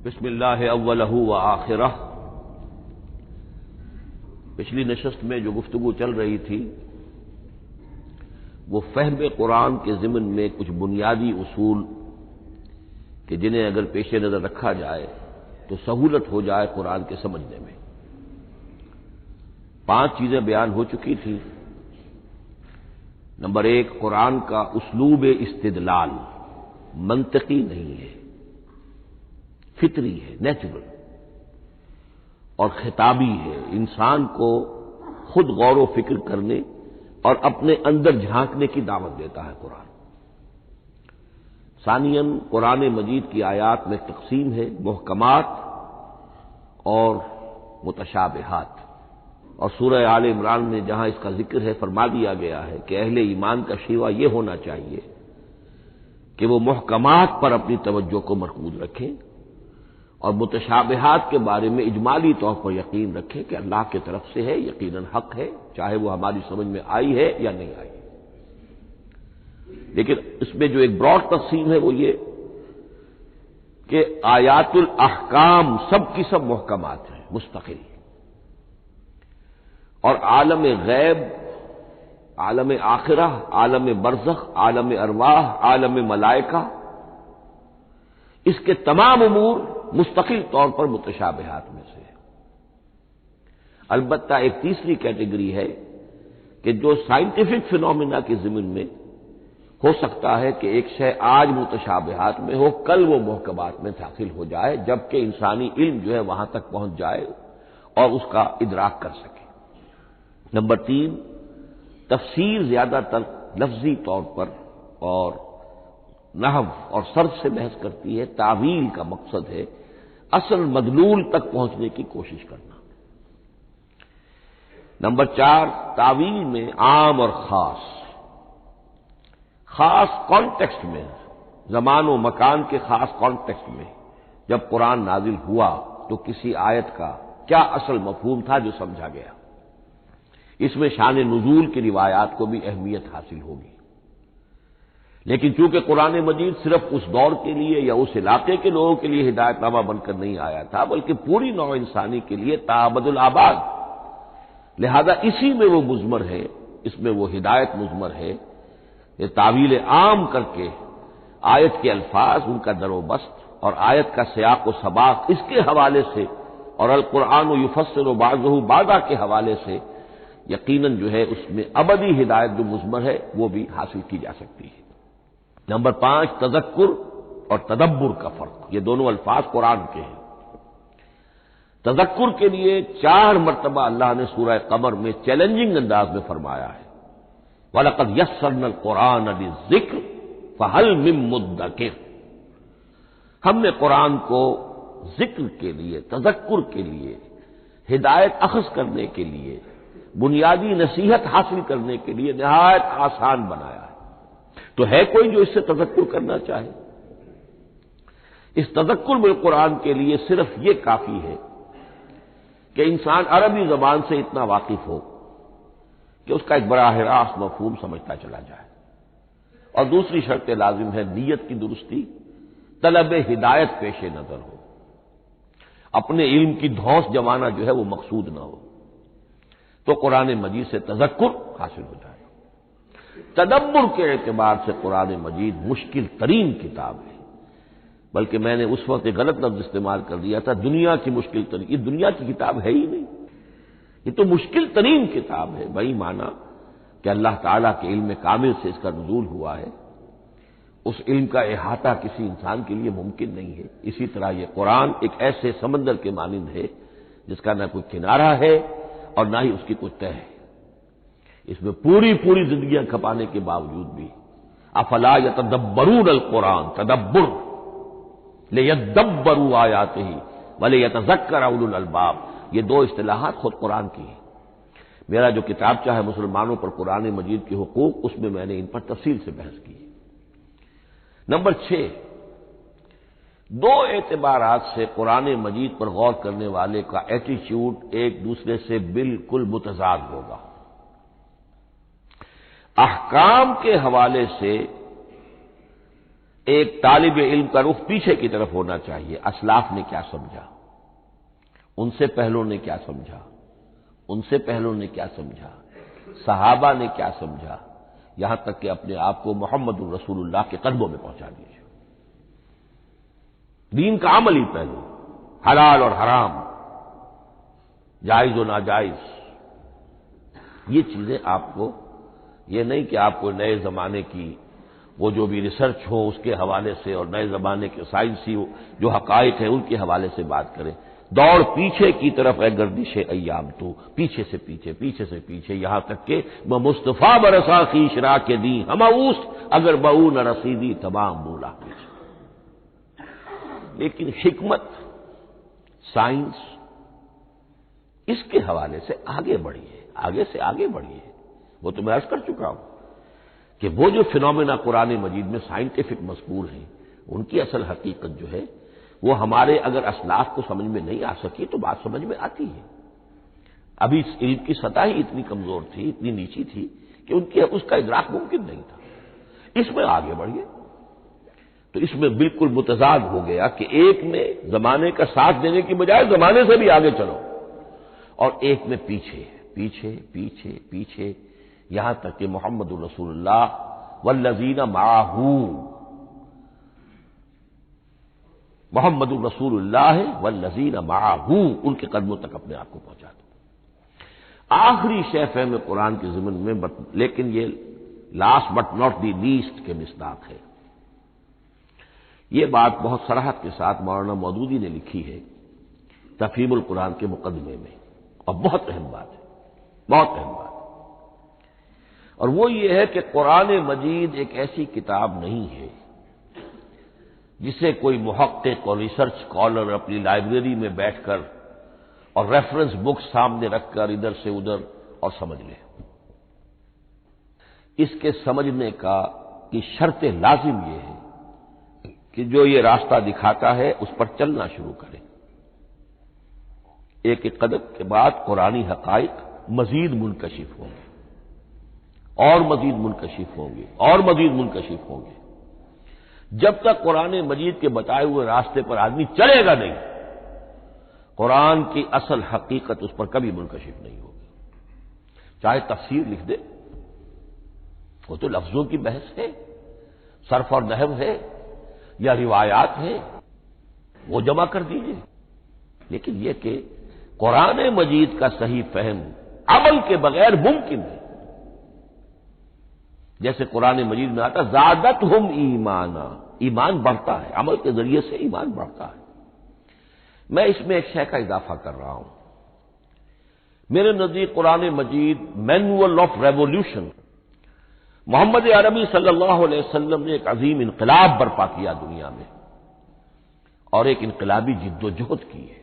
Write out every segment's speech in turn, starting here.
بسم اللہ اولہ و آخرہ۔ پچھلی نشست میں جو گفتگو چل رہی تھی وہ فہم قرآن کے ضمن میں کچھ بنیادی اصول کہ جنہیں اگر پیش نظر رکھا جائے تو سہولت ہو جائے قرآن کے سمجھنے میں۔ 5 چیزیں بیان ہو چکی تھیں۔ نمبر 1، قرآن کا اسلوب استدلال منطقی نہیں ہے، فطری ہے، نیچرل اور خطابی ہے، انسان کو خود غور و فکر کرنے اور اپنے اندر جھانکنے کی دعوت دیتا ہے قرآن۔ ثانیاً، قرآن مجید کی آیات میں تقسیم ہے محکمات اور متشابہات، اور سورہ آل عمران میں جہاں اس کا ذکر ہے فرما دیا گیا ہے کہ اہل ایمان کا شیوہ یہ ہونا چاہیے کہ وہ محکمات پر اپنی توجہ کو مرکوز رکھیں اور متشابہات کے بارے میں اجمالی طور پر یقین رکھیں کہ اللہ کی طرف سے ہے، یقیناً حق ہے، چاہے وہ ہماری سمجھ میں آئی ہے یا نہیں آئی۔ لیکن اس میں جو ایک براڈ تقسیم ہے وہ یہ کہ آیات الاحکام سب کی سب محکمات ہیں مستقل، اور عالم غیب، عالم آخرہ، عالم برزخ، عالم ارواح، عالم ملائکہ، اس کے تمام امور مستقل طور پر متشابہات میں سے ہے۔ البتہ ایک تیسری کیٹیگری ہے کہ جو سائنٹیفک فینومینا کے ضمن میں ہو سکتا ہے کہ ایک شے آج متشابہات میں ہو، کل وہ محکمات میں داخل ہو جائے، جبکہ انسانی علم جو ہے وہاں تک پہنچ جائے اور اس کا ادراک کر سکے۔ نمبر 3، تفسیر زیادہ تر لفظی طور پر اور نحو اور صرف سے بحث کرتی ہے، تعویل کا مقصد ہے اصل مدلول تک پہنچنے کی کوشش کرنا۔ نمبر 4، تعویل میں عام اور خاص کانٹیکسٹ میں، زمان و مکان کے خاص کانٹیکسٹ میں جب قرآن نازل ہوا تو کسی آیت کا کیا اصل مفہوم تھا جو سمجھا گیا۔ اس میں شان نزول کی روایات کو بھی اہمیت حاصل ہوگی۔ لیکن چونکہ قرآن مجید صرف اس دور کے لیے یا اس علاقے کے لوگوں کے لیے ہدایت نامہ بن کر نہیں آیا تھا، بلکہ پوری نوع انسانی کے لیے تابد الآباد، لہذا اسی میں وہ مضمر ہے، اس میں وہ ہدایت مضمر ہے۔ یہ تعویل عام کر کے آیت کے الفاظ، ان کا در و بست اور آیت کا سیاق و سباق اس کے حوالے سے، اور القرآن یفسر بعضہ بعضا کے حوالے سے یقیناً جو ہے اس میں ابدی ہدایت جو مضمر ہے وہ بھی حاصل کی جا سکتی ہے۔ نمبر 5، تذکر اور تدبر کا فرق۔ یہ دونوں الفاظ قرآن کے ہیں۔ تذکر کے لیے 4 مرتبہ اللہ نے سورہ قمر میں چیلنجنگ انداز میں فرمایا ہے، وَلَقَدْ يَسَّرْنَا الْقُرْآنَ لِلذِّكْرِ فَهَلْ مِن مُّدَّكِرٍ۔ ہم نے قرآن کو ذکر کے لیے، تذکر کے لیے، ہدایت اخذ کرنے کے لیے، بنیادی نصیحت حاصل کرنے کے لیے نہایت آسان بنایا ہے۔ تو ہے کوئی جو اس سے تذکر کرنا چاہے؟ اس تذکر بالقرآن کے لیے صرف یہ کافی ہے کہ انسان عربی زبان سے اتنا واقف ہو کہ اس کا ایک براہ راست مفہوم سمجھتا چلا جائے، اور دوسری شرط لازم ہے نیت کی درستی، طلب ہدایت پیش نظر ہو، اپنے علم کی دھوس جمانا جو ہے وہ مقصود نہ ہو، تو قرآن مجید سے تذکر حاصل ہو جائے۔ تدبر کے اعتبار سے قرآن مجید مشکل ترین کتاب ہے، بلکہ میں نے اس وقت ایک غلط لفظ استعمال کر دیا تھا، دنیا کی مشکل ترین۔ یہ دنیا کی کتاب ہے ہی نہیں، یہ تو مشکل ترین کتاب ہے۔ وہی معنی کہ اللہ تعالیٰ کے علم کامل سے اس کا نزول ہوا ہے، اس علم کا احاطہ کسی انسان کے لیے ممکن نہیں ہے۔ اسی طرح یہ قرآن ایک ایسے سمندر کے مانند ہے جس کا نہ کوئی کنارہ ہے اور نہ ہی اس کی کوئی تہہ ہے۔ اس میں پوری زندگیاں کھپانے کے باوجود بھی افلا یتدبرون القرآن، تدبر، لیدبروا آیاتہ ولیتذکر اولو الالباب، یہ 2 اصطلاحات خود قرآن کی ہیں۔ میرا جو کتابچہ ہے مسلمانوں پر قرآن مجید کے حقوق، اس میں میں نے ان پر تفصیل سے بحث کی ہے۔ نمبر 6، 2 اعتبارات سے قرآن مجید پر غور کرنے والے کا ایٹیچیوڈ ایک دوسرے سے بالکل متضاد ہوگا۔ احکام کے حوالے سے ایک طالب علم کا رخ پیچھے کی طرف ہونا چاہیے. اسلاف نے کیا سمجھا، ان سے پہلوں نے کیا سمجھا، ان سے پہلوں نے کیا سمجھا، صحابہ نے کیا سمجھا، یہاں تک کہ اپنے آپ کو محمد الرسول اللہ کے قدموں میں پہنچا دیجیے. دین کا عملی پہلو، حلال اور حرام، جائز و ناجائز، یہ چیزیں آپ کو، یہ نہیں کہ آپ کو نئے زمانے کی وہ جو بھی ریسرچ ہو اس کے حوالے سے اور نئے زمانے کے سائنسی جو حقائق ہیں ان کے حوالے سے بات کریں. دوڑ پیچھے کی طرف ہے گردش ایام، تو پیچھے سے پیچھے، پیچھے سے پیچھے، یہاں تک کہ مصطفیٰ برسا خیش را کے دی ہم اوس اگر بہو نہ رسیدی تمام مولا. لیکن حکمت، سائنس، اس کے حوالے سے آگے بڑھیے، آگے سے آگے بڑھیے. وہ تو میں عرض کر چکا ہوں کہ وہ جو فینومینا قرآن مجید میں سائنٹیفک مذکور ہیں ان کی اصل حقیقت جو ہے وہ ہمارے اگر اسلاف کو سمجھ میں نہیں آ سکی تو بات سمجھ میں آتی ہے. ابھی اس علم کی سطح ہی اتنی کمزور تھی، اتنی نیچی تھی کہ اس کا ادراک ممکن نہیں تھا. اس میں آگے بڑھیے تو اس میں بالکل متضاد ہو گیا کہ ایک میں زمانے کا ساتھ دینے کی بجائے زمانے سے بھی آگے چلو، اور ایک میں پیچھے پیچھے پیچھے پیچھے، یہاں تک کہ محمد الرسول اللہ والذین معہ، محمد الرسول اللہ والذین معہ، ان کے قدموں تک اپنے آپ کو پہنچا دو. آخری شے فہم قرآن کے ضمن میں، لیکن یہ last but not the least کے مصداق ہے. یہ بات بہت صراحت کے ساتھ مولانا مودودی نے لکھی ہے تفہیم القرآن کے مقدمے میں، اور بہت اہم بات ہے، بہت اہم بات. اور وہ یہ ہے کہ قرآن مجید ایک ایسی کتاب نہیں ہے جسے کوئی محقق اور ریسرچ اسکالر اپنی لائبریری میں بیٹھ کر اور ریفرنس بک سامنے رکھ کر ادھر سے ادھر اور سمجھ لے. اس کے سمجھنے کی شرط لازم یہ ہے کہ جو یہ راستہ دکھاتا ہے اس پر چلنا شروع کرے. ایک ایک قدم کے بعد قرآنی حقائق مزید منکشف ہوں گے، اور مزید منکشف ہوں گے، اور مزید منکشف ہوں گے. جب تک قرآن مجید کے بتائے ہوئے راستے پر آدمی چلے گا نہیں، قرآن کی اصل حقیقت اس پر کبھی منکشف نہیں ہوگی. چاہے تفسیر لکھ دے، وہ تو لفظوں کی بحث ہے، صرف اور نحو ہے یا روایات ہے، وہ جمع کر دیجیے. لیکن یہ کہ قرآن مجید کا صحیح فہم عمل کے بغیر ممکن ہے. جیسے قرآن مجید میں آتا زادتہم ایمانا، ایمان بڑھتا ہے، عمل کے ذریعے سے ایمان بڑھتا ہے. میں اس میں ایک شے کا اضافہ کر رہا ہوں. میرے نزدیک قرآن مجید مینول آف ریولیوشن، محمد عربی صلی اللہ علیہ وسلم نے ایک عظیم انقلاب برپا کیا دنیا میں، اور ایک انقلابی جد و جہد کی ہے.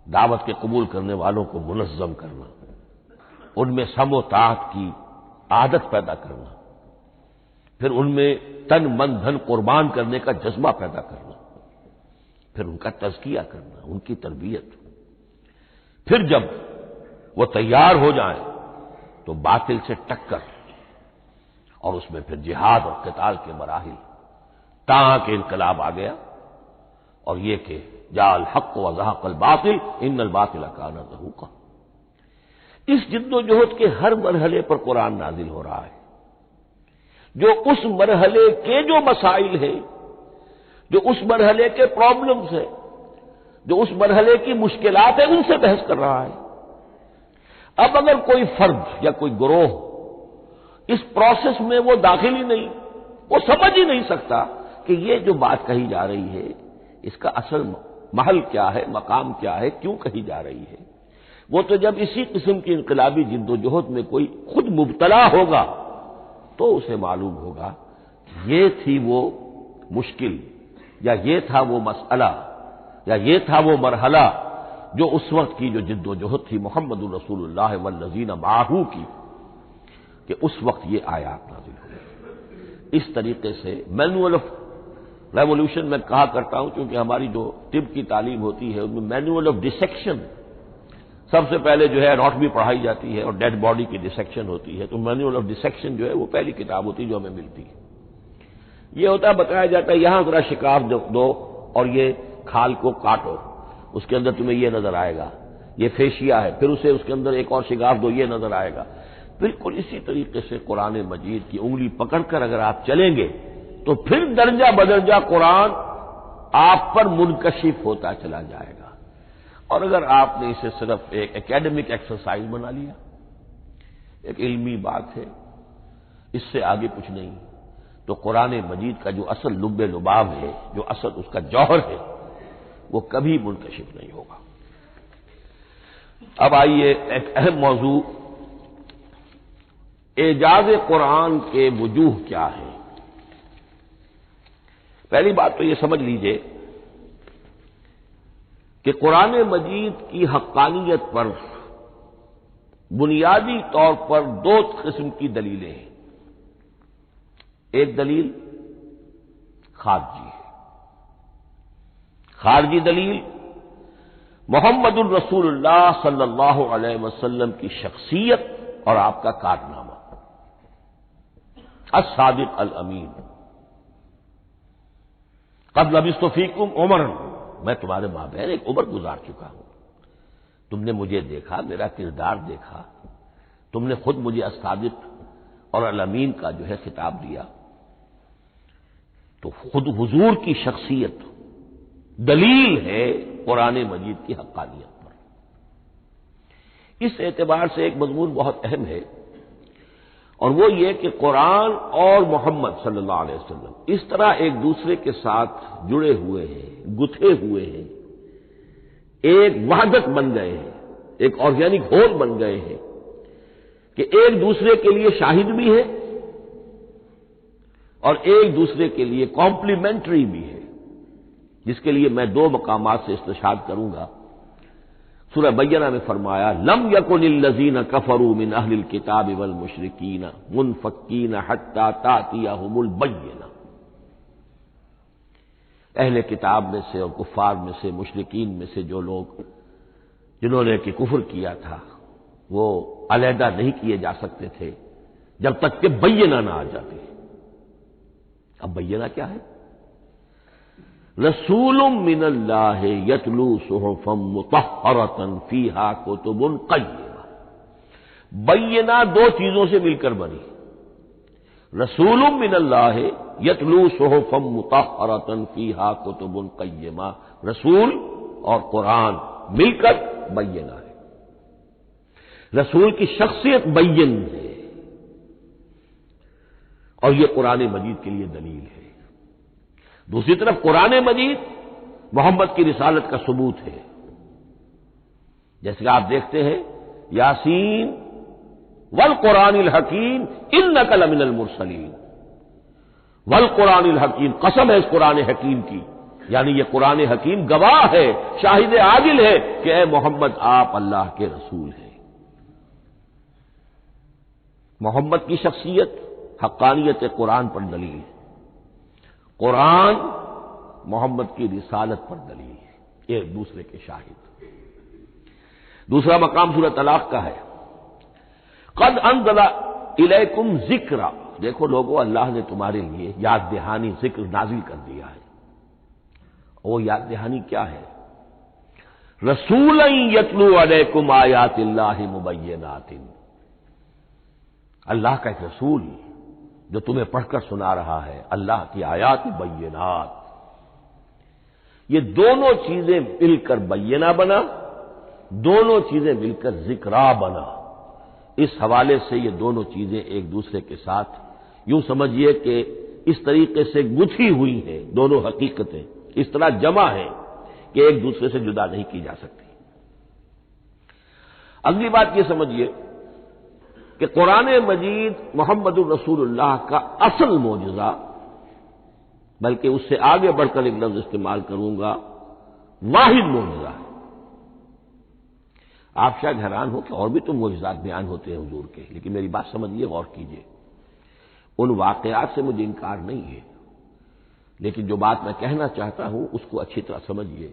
دعوت کے قبول کرنے والوں کو منظم کرنا، ان میں سم و طاعت کی عادت پیدا کرنا، پھر ان میں تن من دھن قربان کرنے کا جذبہ پیدا کرنا، پھر ان کا تزکیہ کرنا، ان کی تربیت. پھر جب وہ تیار ہو جائیں تو باطل سے ٹکر، اور اس میں پھر جہاد اور قتال کے مراحل، تاکہ انقلاب آ گیا. اور یہ کہ جاء الحق وزهق الباطل ان الباطل کان زهوقا. اس جد و جہد کے ہر مرحلے پر قرآن نازل ہو رہا ہے، جو اس مرحلے کے جو مسائل ہیں، جو اس مرحلے کے پرابلمز ہیں، جو اس مرحلے کی مشکلات ہیں، ان سے بحث کر رہا ہے. اب اگر کوئی فرد یا کوئی گروہ اس پروسیس میں وہ داخل ہی نہیں، وہ سمجھ ہی نہیں سکتا کہ یہ جو بات کہی جا رہی ہے اس کا اصل محل کیا ہے، مقام کیا ہے، کیوں کہی جا رہی ہے، وہ تو جب اسی قسم کی انقلابی جد و جہد میں کوئی خود مبتلا ہوگا تو اسے معلوم ہوگا یہ تھی وہ مشکل، یا یہ تھا وہ مسئلہ، یا یہ تھا وہ مرحلہ جو اس وقت کی جو جد و جہد تھی محمد الرسول اللہ والذین معہ کی، کہ اس وقت یہ آیات نازل ہوئی. اس طریقے سے مینول آف ریولیوشن میں کہا کرتا ہوں، کیونکہ ہماری جو طب کی تعلیم ہوتی ہے ان میں مینول آف ڈسیکشن، سب سے پہلے جو ہے اناٹمی پڑھائی جاتی ہے اور ڈیڈ باڈی کی ڈسیکشن ہوتی ہے، تو مینول آف ڈسیکشن جو ہے وہ پہلی کتاب ہوتی ہے جو ہمیں ملتی ہے۔ یہ ہوتا ہے، بتایا جاتا ہے یہاں ذرا شکاف دو اور یہ کھال کو کاٹو، اس کے اندر تمہیں یہ نظر آئے گا، یہ فیشیا ہے، پھر اسے اس کے اندر ایک اور شگاف دو، یہ نظر آئے گا۔ بالکل اسی طریقے سے قرآن مجید کی انگلی پکڑ کر اگر آپ چلیں گے تو پھر درجہ بدرجہ قرآن آپ پر منکشف ہوتا چلا جائے گا۔ اور اگر آپ نے اسے صرف ایک اکیڈمک ایکسرسائز بنا لیا، ایک علمی بات ہے، اس سے آگے کچھ نہیں، تو قرآن مجید کا جو اصل لب لباب ہے، جو اصل اس کا جوہر ہے، وہ کبھی منکشف نہیں ہوگا۔ اب آئیے ایک اہم موضوع، اعجاز قرآن کے وجوہ کیا ہیں۔ پہلی بات تو یہ سمجھ لیجئے کہ قرآن مجید کی حقانیت پر بنیادی طور پر دو قسم کی دلیلیں ہیں۔ ایک دلیل خارجی ہے، خارجی دلیل محمد الرسول اللہ صلی اللہ علیہ وسلم کی شخصیت اور آپ کا کارنامہ، الصادق الامین، قد لبثت فیکم عمرا، میں تمہارے مابین ایک عمر گزار چکا ہوں، تم نے مجھے دیکھا، میرا کردار دیکھا، تم نے خود مجھے الصادق اور الامین کا جو ہے خطاب دیا، تو خود حضور کی شخصیت دلیل ہے قرآن مجید کی حقانیت پر۔ اس اعتبار سے ایک مضمون بہت اہم ہے، اور وہ یہ کہ قرآن اور محمد صلی اللہ علیہ وسلم اس طرح ایک دوسرے کے ساتھ جڑے ہوئے ہیں، گتھے ہوئے ہیں، ایک وحدت بن گئے ہیں، ایک آرگینک ہول بن گئے ہیں کہ ایک دوسرے کے لیے شاہد بھی ہے اور ایک دوسرے کے لیے کمپلیمنٹری بھی ہے، جس کے لیے میں دو مقامات سے استشہاد کروں گا۔ سورہ بینہ میں فرمایا لم یکن الذین کفروا من اہل الکتاب والمشرکین منفکین حتی تأتیہم البینہ، اہل کتاب میں سے اور کفار میں سے، مشرکین میں سے جو لوگ جنہوں نے کہ کفر کیا تھا، وہ علیحدہ نہیں کیے جا سکتے تھے جب تک کہ بینہ نہ آ جاتی۔ اب بینہ کیا ہے؟ رسول من اللہ یتلو صحفا مطہرۃ فیہا کتب قیمہ، بینہ دو چیزوں سے مل کر بنی، رسول من اللہ یتلو صحفا مطہرۃ فیہا کتب قیمہ، رسول اور قرآن مل کر بینہ ہے، رسول کی شخصیت بین ہے، اور یہ قرآن مجید کے لیے دلیل ہے۔ دوسری طرف قرآن مجید محمد کی رسالت کا ثبوت ہے، جیسے کہ آپ دیکھتے ہیں یاسین والقرآن الحکیم انک لمن المرسلین، والقرآن الحکیم، قسم ہے اس قرآن حکیم کی، یعنی یہ قرآن حکیم گواہ ہے، شاہد عادل ہے کہ اے محمد آپ اللہ کے رسول ہیں۔ محمد کی شخصیت حقانیت قرآن پر دلیل ہے، قرآن محمد کی رسالت پر دلیل ہے، ایک دوسرے کے شاہد۔ دوسرا مقام سورۃ طلاق کا ہے، قد انزل الیکم ذکرا، دیکھو لوگو اللہ نے تمہارے لیے یاد دہانی ذکر نازل کر دیا ہے۔ وہ یاد دہانی کیا ہے؟ رسولا یتلو علیکم آیات اللہ مبینات، اللہ کا ایک رسول جو تمہیں پڑھ کر سنا رہا ہے اللہ کی آیات بینات، یہ دونوں چیزیں مل کر بینہ بنا، دونوں چیزیں مل کر ذکرا بنا۔ اس حوالے سے یہ دونوں چیزیں ایک دوسرے کے ساتھ یوں سمجھیے کہ اس طریقے سے گتھی ہوئی ہیں، دونوں حقیقتیں اس طرح جمع ہیں کہ ایک دوسرے سے جدا نہیں کی جا سکتی۔ اگلی بات یہ سمجھیے کہ قرآن مجید محمد الرسول اللہ کا اصل معجزہ، بلکہ اس سے آگے بڑھ کر ایک لفظ استعمال کروں گا، واحد معجزہ ہے۔ آپ شاید حیران ہو کہ اور بھی تو معجزات بیان ہوتے ہیں حضور کے، لیکن میری بات سمجھیے، غور کیجیے، ان واقعات سے مجھے انکار نہیں ہے، لیکن جو بات میں کہنا چاہتا ہوں اس کو اچھی طرح سمجھیے۔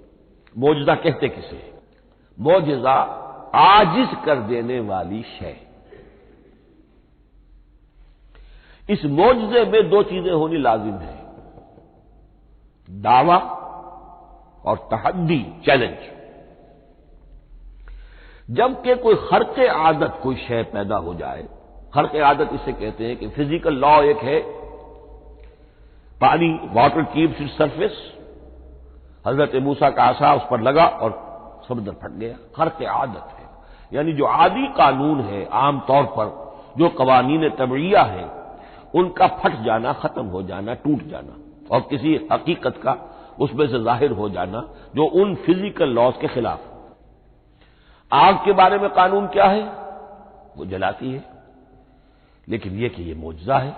معجزہ کہتے کسے؟ معجزہ عاجز کر دینے والی شے۔ اس معجزے میں دو چیزیں ہونی لازم ہیں، دعویٰ اور تحدی، چیلنج۔ جبکہ کوئی خرق عادت کوئی شے پیدا ہو جائے، خرق عادت اسے کہتے ہیں کہ فزیکل لا ایک ہے، پانی، واٹر کیپس اٹس سرفیس، حضرت موسیٰ کا عصا اس پر لگا اور سمندر پھٹ گیا، خرق عادت ہے، یعنی جو عادی قانون ہے، عام طور پر جو قوانین طبعیہ ہیں ان کا پھٹ جانا، ختم ہو جانا، ٹوٹ جانا، اور کسی حقیقت کا اس میں سے ظاہر ہو جانا جو ان فزیکل لاز کے خلاف۔ آگ کے بارے میں قانون کیا ہے؟ وہ جلاتی ہے، لیکن یہ کہ یہ معجزہ ہے،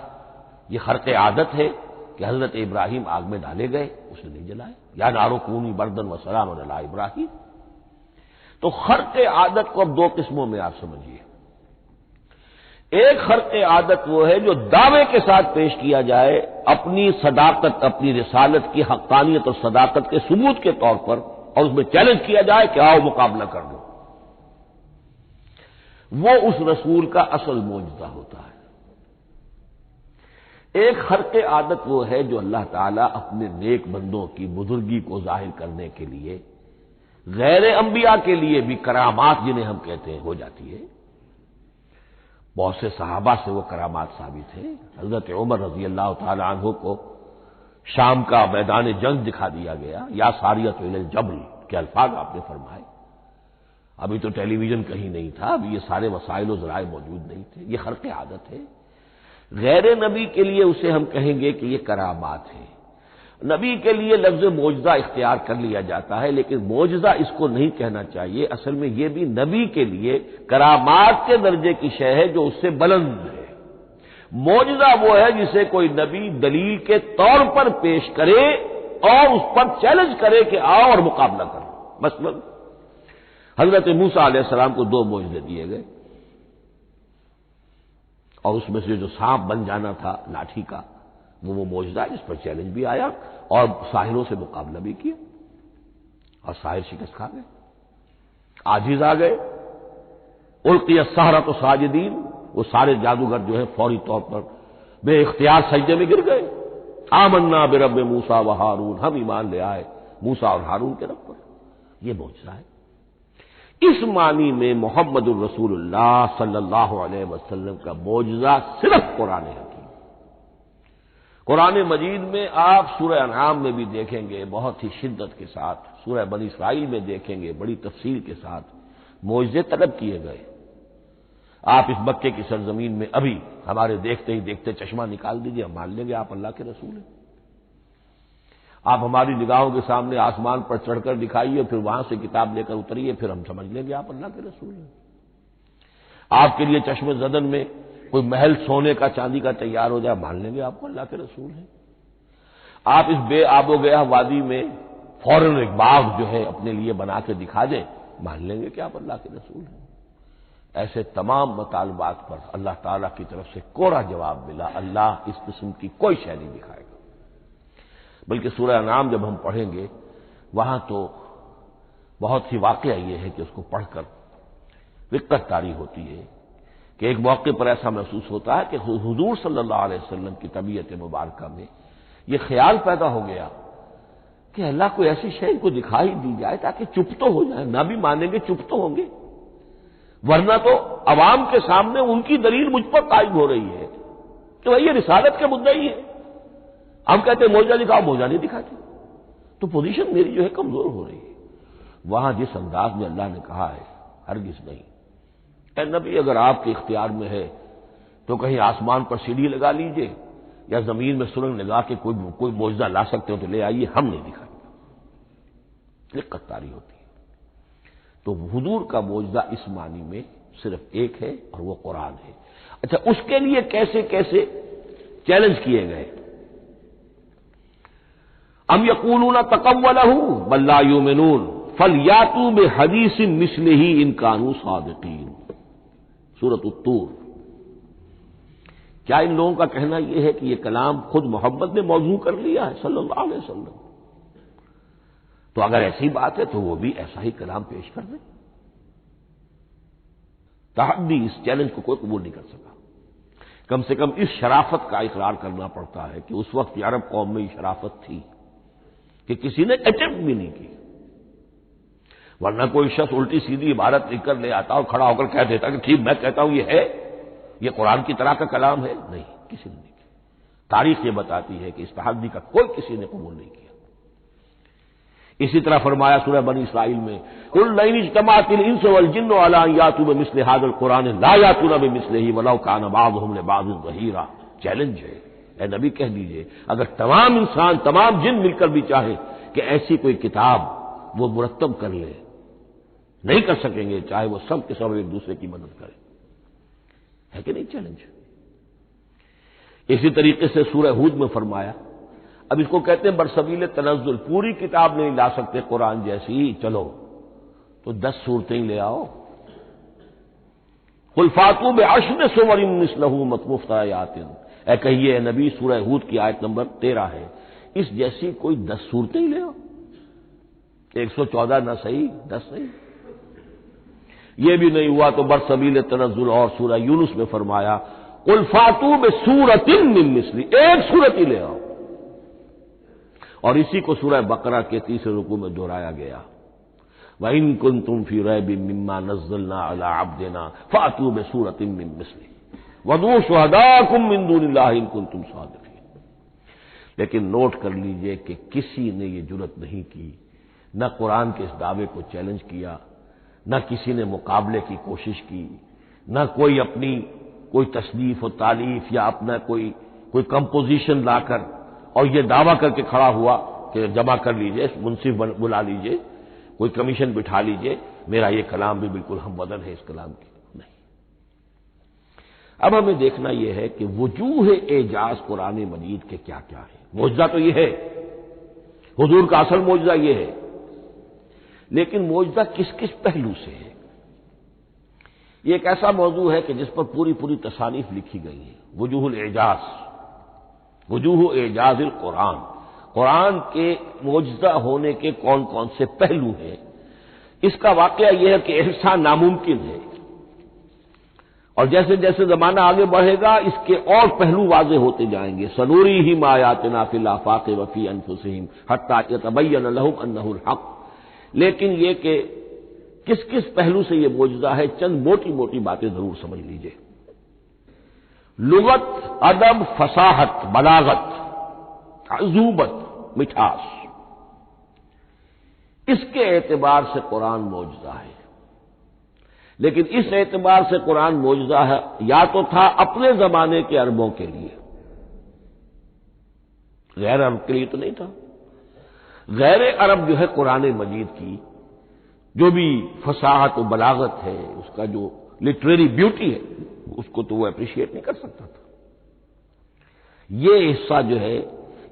یہ خرق عادت ہے کہ حضرت ابراہیم آگ میں ڈالے گئے، اس نے نہیں جلائے، یا نارو کونی بردن و سلام علی ابراہیم۔ تو خرق عادت کو اب دو قسموں میں آپ سمجھیے۔ ایک خرق عادت وہ ہے جو دعوے کے ساتھ پیش کیا جائے، اپنی صداقت، اپنی رسالت کی حقانیت اور صداقت کے ثبوت کے طور پر، اور اس میں چیلنج کیا جائے کہ آؤ مقابلہ کر دو۔ وہ اس رسول کا اصل معجزہ ہوتا ہے۔ ایک خرق عادت وہ ہے جو اللہ تعالیٰ اپنے نیک بندوں کی بزرگی کو ظاہر کرنے کے لیے، غیر انبیاء کے لیے بھی کرامات جنہیں ہم کہتے ہیں ہو جاتی ہے۔ بہت سے صحابہ سے وہ کرامات ثابت ہیں۔ حضرت عمر رضی اللہ تعالی عنہ کو شام کا میدان جنگ دکھا دیا گیا، یا ساریۃ الی الجبل کے الفاظ آپ نے فرمائے۔ ابھی تو ٹیلی ویژن کہیں نہیں تھا، ابھی یہ سارے وسائل و ذرائع موجود نہیں تھے، یہ خرق عادت ہے۔ غیر نبی کے لیے اسے ہم کہیں گے کہ یہ کرامات ہے۔ نبی کے لیے لفظ معجزہ اختیار کر لیا جاتا ہے، لیکن معجزہ اس کو نہیں کہنا چاہیے، اصل میں یہ بھی نبی کے لیے کرامات کے درجے کی شے ہے جو اس سے بلند ہے۔ معجزہ وہ ہے جسے کوئی نبی دلیل کے طور پر پیش کرے اور اس پر چیلنج کرے کہ آؤ اور مقابلہ کرو۔ مثلا حضرت موسیٰ علیہ السلام کو دو معجزے دیے گئے، اور اس میں سے جو سانپ بن جانا تھا لاٹھی کا، وہ معجزہ ہے جس پر چیلنج بھی آیا اور ساحروں سے مقابلہ بھی کیا، اور ساحر شکست کھا گئے، عاجز آ گئے۔ القی السحرۃ ساجدین، وہ سارے جادوگر جو ہے فوری طور پر بے اختیار سجدے میں گر گئے۔ آمنا برب موسیٰ و ہارون، ہم ایمان لے آئے موسیٰ اور ہارون کے رب پر۔ یہ معجزہ ہے۔ اس معنی میں محمد الرسول اللہ صلی اللہ علیہ وسلم کا معجزہ صرف قرآن حکیم۔ قرآن مجید میں آپ سورہ انعام میں بھی دیکھیں گے بہت ہی شدت کے ساتھ، سورہ بنی اسرائیل میں دیکھیں گے بڑی تفصیل کے ساتھ معجزے طلب کیے گئے۔ آپ اس مکے کی سرزمین میں ابھی ہمارے دیکھتے ہی دیکھتے چشمہ نکال دیجئے، ہم مان لیں گے آپ اللہ کے رسول ہیں۔ آپ ہماری نگاہوں کے سامنے آسمان پر چڑھ کر دکھائیے، پھر وہاں سے کتاب لے کر اتریے، پھر ہم سمجھ لیں گے آپ اللہ کے رسول ہیں۔ آپ کے لیے چشم زدن میں کوئی محل سونے کا چاندی کا تیار ہو جائے، مان لیں گے آپ کو اللہ کے رسول ہیں۔ آپ اس بے آب و گیا وادی میں فوراً ایک باغ جو ہے اپنے لیے بنا کے دکھا دیں، مان لیں گے کہ آپ اللہ کے رسول ہیں۔ ایسے تمام مطالبات پر اللہ تعالیٰ کی طرف سے کوڑا جواب ملا، اللہ اس قسم کی کوئی شے نہیں دکھائے گا۔ بلکہ سورہ انعام جب ہم پڑھیں گے وہاں تو بہت سی واقعہ یہ ہے کہ اس کو پڑھ کر رقت طاری ہوتی ہے کہ ایک موقع پر ایسا محسوس ہوتا ہے کہ حضور صلی اللہ علیہ وسلم کی طبیعت مبارکہ میں یہ خیال پیدا ہو گیا کہ اللہ کو ایسی شے کو دکھائی دی جائے تاکہ چپ تو ہو جائے، نہ بھی مانیں گے چپ تو ہوں گے، ورنہ تو عوام کے سامنے ان کی دلیل مجھ پر قائم ہو رہی ہے کہ بھائی یہ رسالت کے مدعی ہے، ہم کہتے ہیں معجزہ دکھاؤ، معجزہ نہیں دکھاتے، تو پوزیشن میری جو ہے کمزور ہو رہی ہے۔ وہاں جس انداز میں اللہ نے کہا ہے، ہرگز نہیں، اے نبی اگر آپ کے اختیار میں ہے تو کہیں آسمان پر سیڑھی لگا لیجئے یا زمین میں سرنگ لگا کے کوئی معجزہ لا سکتے ہو تو لے آئیے، ہم نہیں دکھائیں گے۔ رقت طاری ہوتی ہے۔ تو حضور کا معجزہ اس معنی میں صرف ایک ہے اور وہ قرآن ہے۔ اچھا، اس کے لیے کیسے کیسے چیلنج کیے گئے؟ ام یقولون تقولہ بل لا یؤمنون فلیاتوا بحدیث مثلہ ان کانوا صادقین، سورۃ الطور۔ کیا ان لوگوں کا کہنا یہ ہے کہ یہ کلام خود محمد نے موضوع کر لیا ہے صلی اللہ علیہ وسلم؟ تو اگر ایسی بات ہے تو وہ بھی ایسا ہی کلام پیش کر دیں۔ تحدی، اس چیلنج کو کوئی قبول نہیں کر سکا۔ کم سے کم اس شرافت کا اقرار کرنا پڑتا ہے کہ اس وقت عرب قوم میں یہ شرافت تھی کہ کسی نے اٹمپٹ بھی نہیں کی، ورنہ کوئی شخص الٹی سیدھی عبارت لکھ کر لے آتا اور کھڑا ہو کر کہہ دیتا کہ ٹھیک میں کہتا ہوں یہ ہے، یہ قرآن کی طرح کا کلام ہے، نہیں، کسی نے نہیں کیا۔ تاریخ یہ بتاتی ہے کہ اس تحدی کا کوئی کسی نے قبول نہیں کیا۔ اسی طرح فرمایا سورہ بنی اسرائیل میں قل لئن اجتمعت الانس والجن على ان ياتوا بمثل هذا القرآن لا ياتون بمثله ولو كان بعضهم لبعض ظهيرا، چیلنج ہے، اے نبی کہہ دیجئے اگر تمام انسان، تمام جن مل کر بھی چاہے کہ ایسی کوئی کتاب وہ مرتب کر لے، نہیں کر سکیں گے، چاہے وہ سب کے سب ایک دوسرے کی مدد کریں، ہے کہ نہیں چیلنج۔ اسی طریقے سے سورہ ہود میں فرمایا، اب اس کو کہتے ہیں برسبیل تنزل، پوری کتاب نہیں لا سکتے قرآن جیسی، چلو تو 10 صورتیں لے آؤ، قل فاتوا بعشر سور مثلہ مفتریات، اے کہیے اے نبی، سورہ ہود کی آیت نمبر 13 ہے، اس جیسی کوئی 10 صورتیں لے آؤ، 114 نہ صحیح 10 صحیح۔ یہ بھی نہیں ہوا تو برسبیل تنزل اور سورہ یونس میں فرمایا قل فاتوا بسورۃ من مثلہ، ایک سورت ہی لے آؤ، اور اسی کو سورہ بقرہ کے 30 رکوع میں دہرایا گیا، وَإِن كُنتُمْ فِي رَيْبٍ مِّمَّا نَزَّلْنَا عَلَىٰ عَبْدِنَا فَأْتُوا بِسُورَةٍ مِّن مِّثْلِهِ وَادْعُوا شُهَدَاءَكُم مِّن دُونِ اللَّهِ إِن كُنتُمْ صَادِقِينَ۔ لیکن نوٹ کر لیجئے کہ کسی نے یہ جرأت نہیں کی، نہ قرآن کے اس دعوے کو چیلنج کیا، نہ کسی نے مقابلے کی کوشش کی، نہ کوئی اپنی کوئی تصنیف و تالیف یا اپنا کوئی کمپوزیشن لا کر اور یہ دعویٰ کر کے کھڑا ہوا کہ جمع کر لیجئے، منصف بلا لیجئے، کوئی کمیشن بٹھا لیجئے، میرا یہ کلام بھی بالکل ہم وزن ہے اس کلام کی، نہیں۔ اب ہمیں دیکھنا یہ ہے کہ وجوہ اعجاز قرآن مجید کے کیا کیا ہے۔ معجزہ تو یہ ہے، حضور کا اصل معجزہ یہ ہے، لیکن معجزہ کس کس پہلو سے ہے؟ یہ ایک ایسا موضوع ہے کہ جس پر پوری تصانیف لکھی گئی ہیں۔ وجوہ الاعجاز، وجوہ اعجاز القرآن، قرآن کے معجزہ ہونے کے کون کون سے پہلو ہیں۔ اس کا واقعہ یہ ہے کہ احساء ناممکن ہے، اور جیسے جیسے زمانہ آگے بڑھے گا اس کے اور پہلو واضح ہوتے جائیں گے۔ سنوریہم آیاتنا فی الآفاق وفی انفسہم حتی یتبین لہم انہ الحق۔ لیکن یہ کہ کس کس پہلو سے یہ معجزہ ہے، چند موٹی موٹی باتیں ضرور سمجھ لیجئے۔ لغت، ادب، فصاحت، بلاغت، عذوبت، مٹھاس، اس کے اعتبار سے قرآن معجزہ ہے۔ لیکن اس اعتبار سے قرآن معجزہ ہے یا تو تھا اپنے زمانے کے عربوں کے لیے، غیر عرب کے لیے تو نہیں تھا۔ غیر عرب جو ہے قرآن مجید کی جو بھی فصاحت و بلاغت ہے، اس کا جو لٹریری بیوٹی ہے، اس کو تو وہ اپریشیٹ نہیں کر سکتا تھا۔ یہ حصہ جو ہے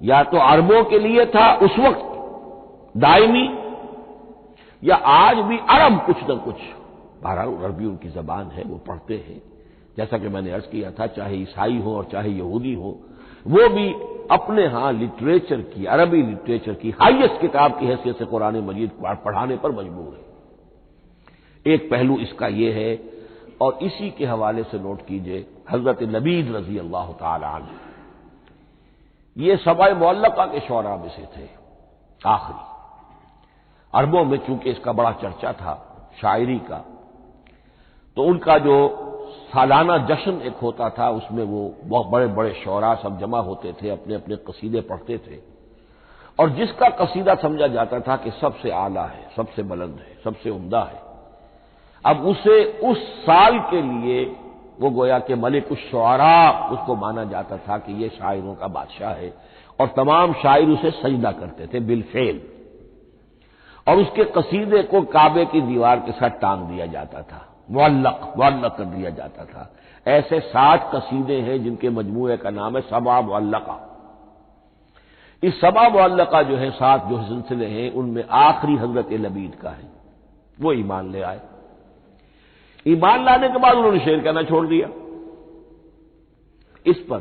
یا تو عربوں کے لیے تھا اس وقت دائمی، یا آج بھی عرب کچھ نہ کچھ، بہرحال عربی ان کی زبان ہے، وہ پڑھتے ہیں، جیسا کہ میں نے عرض کیا تھا، چاہے عیسائی ہو اور چاہے یہودی ہو، وہ بھی اپنے ہاں لٹریچر کی، عربی لٹریچر کی ہائیسٹ کتاب کی حیثیت سے قرآن مجید پڑھانے پر مجبور ہے۔ ایک پہلو اس کا یہ ہے، اور اسی کے حوالے سے نوٹ کیجئے حضرت لبید رضی اللہ تعالی عنہ، یہ سبع معلقہ کے شعراء میں سے تھے آخری۔ عربوں میں چونکہ اس کا بڑا چرچا تھا شاعری کا، تو ان کا جو سالانہ جشن ایک ہوتا تھا، اس میں وہ بہت بڑے بڑے شعراء سب جمع ہوتے تھے، اپنے اپنے قصیدے پڑھتے تھے، اور جس کا قصیدہ سمجھا جاتا تھا کہ سب سے اعلیٰ ہے، سب سے بلند ہے، سب سے عمدہ ہے، اب اسے اس سال کے لیے وہ گویا کہ ملک الشعراء اس کو مانا جاتا تھا کہ یہ شاعروں کا بادشاہ ہے، اور تمام شاعر اسے سجدہ کرتے تھے بالفعل، اور اس کے قصیدے کو کعبے کی دیوار کے ساتھ ٹانگ دیا جاتا تھا، معلق کر دیا جاتا تھا۔ ایسے 60 قصیدے ہیں جن کے مجموعے کا نام ہے سبع معلقہ۔ اس سبع معلقہ جو ہے 7 جو سلسلے ہیں، ان میں آخری حضرت لبید کا ہے، وہ ایمان لے آئے۔ ایمان لانے کے بعد انہوں نے شعر کہنا چھوڑ دیا۔ اس پر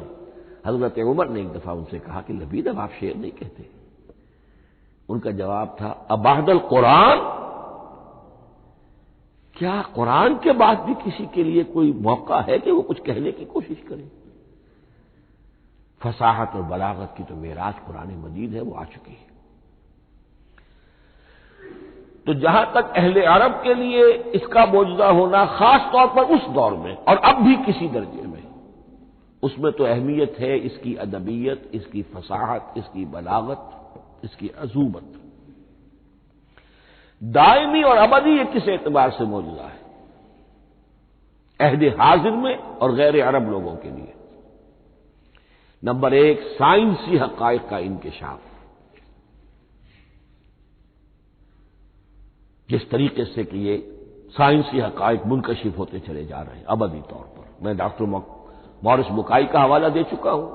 حضرت عمر نے ایک دفعہ ان سے کہا کہ لبید اب آپ شعر نہیں کہتے۔ ان کا جواب تھا ابعد القرآن، کیا قرآن کے بعد بھی کسی کے لیے کوئی موقع ہے کہ وہ کچھ کہنے کی کوشش کرے؟ فصاحت اور بلاغت کی تو معراج قرآن مجید ہے، وہ آ چکی ہے۔ تو جہاں تک اہل عرب کے لیے اس کا معجزہ ہونا خاص طور پر اس دور میں اور اب بھی کسی درجے میں، اس میں تو اہمیت ہے اس کی ادبیت، اس کی فصاحت، اس کی بلاغت، اس کی عذوبت۔ دائمی اور ابدی یہ کس اعتبار سے معجزہ ہے؟ عہد حاضر میں اور غیر عرب لوگوں کے لیے۔ نمبر ایک، سائنسی حقائق کا انکشاف۔ جس طریقے سے کہ یہ سائنسی حقائق منکشف ہوتے چلے جا رہے ہیں ابدی طور پر، میں ڈاکٹر مورس بکائی کا حوالہ دے چکا ہوں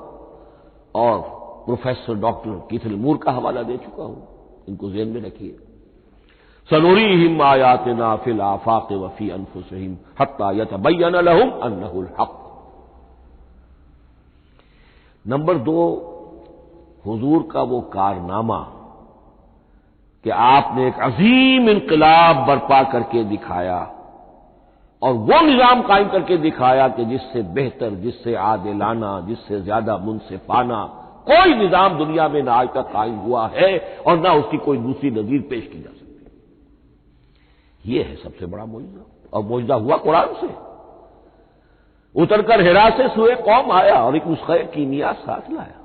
اور پروفیسر ڈاکٹر کیتھل مور کا حوالہ دے چکا ہوں، ان کو ذہن میں رکھیے۔ سنریہم آیاتنا فی الآفاق وفی انفسہم حتی یتبین لہم انہ الحق۔ نمبر دو، حضور کا وہ کارنامہ کہ آپ نے ایک عظیم انقلاب برپا کر کے دکھایا اور وہ نظام قائم کر کے دکھایا کہ جس سے بہتر، جس سے عادلانہ، جس سے زیادہ منصفانہ کوئی نظام دنیا میں نہ آج تک قائم ہوا ہے اور نہ اس کی کوئی دوسری نظیر پیش کی جا سکتی۔ یہ ہے سب سے بڑا معجزہ، اور معجزہ ہوا قرآن سے۔ اتر کر حرا سے سوئے قوم آیا اور ایک نسخہ کیمیا ساتھ لایا۔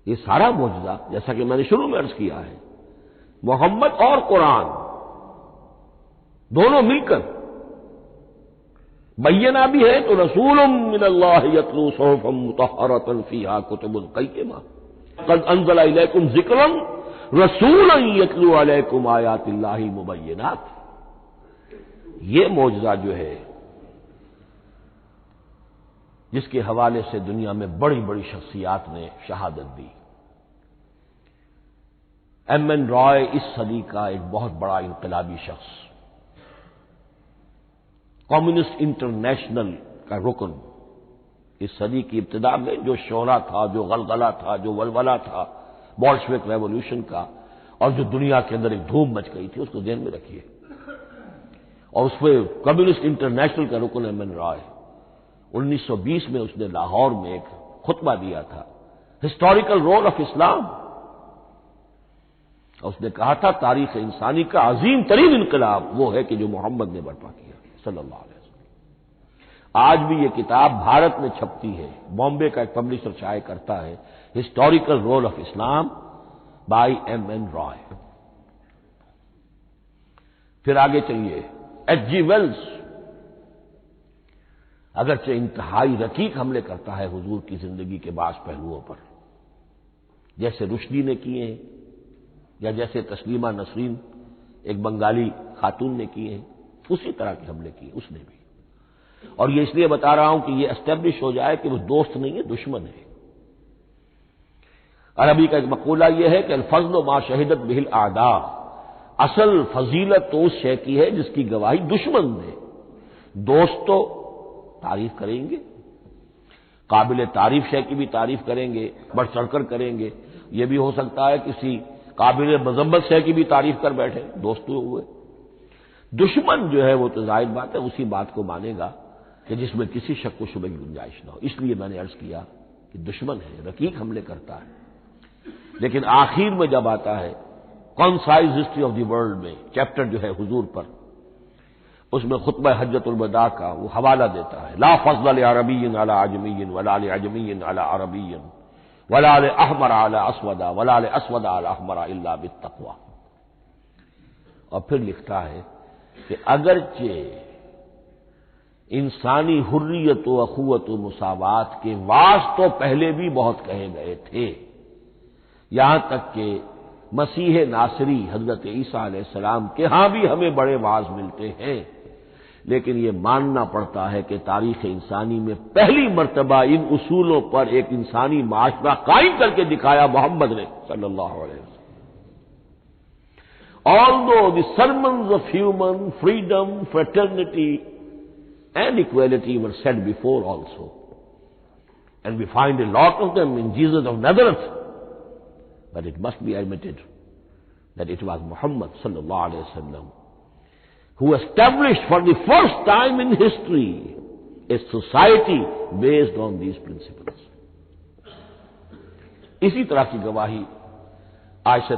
یہ سارا معجزہ، جیسا کہ میں نے شروع میں عرض کیا ہے، محمد اور قرآن دونوں مل کر بینہ بھی ہے تو رسول من اللہ یتلو صحفا مطہرۃ فیہا کتب قیمہ قد انزل الیکم ذکرا رسولا یتلو علیکم آیات اللہ مبینات۔ یہ معجزہ جو ہے جس کے حوالے سے دنیا میں بڑی بڑی شخصیات نے شہادت دی۔ ایم این رائے اس صدی کا ایک بہت بڑا انقلابی شخص، کمیونسٹ انٹرنیشنل کا رکن، اس صدی کی ابتدا میں جو شعلہ تھا، جو غلغلہ تھا، جو ولولہ تھا بولشوک ریولوشن کا، اور جو دنیا کے اندر ایک دھوم مچ گئی تھی، اس کو ذہن میں رکھیے۔ اور اس پہ کمیونسٹ انٹرنیشنل کا رکن ایم این رائے، 1920 میں اس نے لاہور میں ایک خطبہ دیا تھا، ہسٹوریکل رول آف اسلام، اور اس نے کہا تھا تاریخ انسانی کا عظیم ترین انقلاب وہ ہے کہ جو محمد نے برپا کیا صلی اللہ علیہ وسلم۔ آج بھی یہ کتاب بھارت میں چھپتی ہے، بامبے کا ایک پبلشر شائع کرتا ہے، historical role of Islam by M N Roy. پھر آگے چلیے، ایچ جی ویلز اگرچہ انتہائی رقیق حملے کرتا ہے حضور کی زندگی کے بعض پہلوؤں پر، جیسے رشدی نے کیے ہیں یا جیسے تسلیمہ نسرین ایک بنگالی خاتون نے کیے ہیں، اسی طرح کے حملے کیے اس نے بھی۔ اور یہ اس لیے بتا رہا ہوں کہ یہ اسٹیبلش ہو جائے کہ وہ دوست نہیں ہے، دشمن ہے۔ عربی کا ایک مقولہ یہ ہے کہ الفضل ما شہدت بہ الاعداء، اصل فضیلت تو اس شے کی ہے جس کی گواہی دشمن دے۔ دوست تو تعریف کریں گے، قابل تعریف شے کی بھی تعریف کریں گے، بڑھ چڑھ کر کریں گے۔ یہ بھی ہو سکتا ہے کسی قابل مذمت شے کی بھی تعریف کر بیٹھے، دوست تو ہوئے۔ دشمن جو ہے وہ تو ظاہر بات ہے اسی بات کو مانے گا کہ جس میں کسی شک و شبہ کی گنجائش نہ ہو۔ اس لیے میں نے عرض کیا کہ دشمن ہے، رقیق حملے کرتا ہے، لیکن آخر میں جب آتا ہے concise history of the world میں چیپٹر جو ہے حضور پر، اس میں خطبہ حجۃ الوداع کا وہ حوالہ دیتا ہے، لا فضل لعربی علی عجمی ولا لعجمی علی عربی ولا لاحمر علی اسود ولا لاسود علی احمر الا بالتقوی۔ اور پھر لکھتا ہے کہ اگرچہ انسانی حریت و اخوت و مساوات کے واعظ تو پہلے بھی بہت کہے گئے تھے، یہاں تک کہ مسیح ناصری حضرت عیسیٰ علیہ السلام کے ہاں بھی ہمیں بڑے واعظ ملتے ہیں، لیکن یہ ماننا پڑتا ہے کہ تاریخ انسانی میں پہلی مرتبہ ان اصولوں پر ایک انسانی معاشرہ قائم کر کے دکھایا محمد نے صلی اللہ علیہ وسلم۔ Although the sermons of human freedom, fraternity and equality were said before also, and we find a lot of them in Jesus of Nazareth, but it must be admitted that it was Muhammad sallallahu alaihi wasallam who established for the first time in history a society based on these principles. اسی طرح کی گواہی آج سے